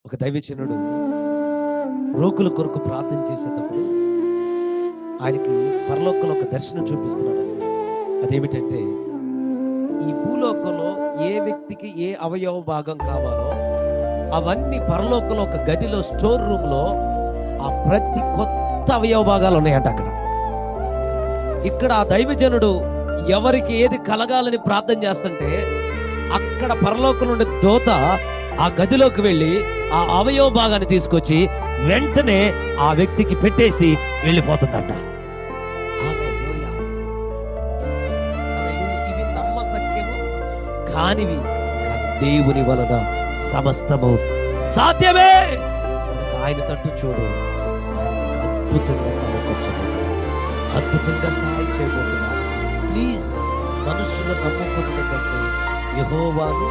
ఒక దైవజనుడు రోగుల కొరకు ప్రార్థన చేసేటప్పుడు ఆయనకి పరలోకంలో ఒక దర్శనం చూపిస్తున్నాడు. అదేమిటంటే, ఈ భూలోకంలో ఏ వ్యక్తికి ఏ అవయవ భాగం కావాలో అవన్నీ పరలోకంలో ఒక గదిలో స్టోర్ రూమ్ లో ఆ ప్రతి కొత్త అవయవ భాగాలు ఉన్నాయంట అక్కడ. ఇక్కడ ఆ దైవజనుడు ఎవరికి ఏది కలగాలని ప్రార్థన చేస్తుంటే అక్కడ పరలోకం నుండి దూత ఆ గదిలోకి వెళ్ళి ఆ అవయవ భాగాన్ని తీసుకొచ్చి వెంటనే ఆ వ్యక్తికి పెట్టేసి వెళ్ళిపోతుందంట. హల్లెలూయా. ఇవి నమ్మశక్యము కానివి, దేవుని వలన సమస్తము సాధ్యమే. ఆయన తట్టు చూడు, అద్భుతంగా సమకూర్చబోతున్నాడు, అద్భుతంగా సహాయం చేయబోతున్నాడు. ప్లీజ్, మనుషులు నమ్ముకున్న కంటే యెహోవాను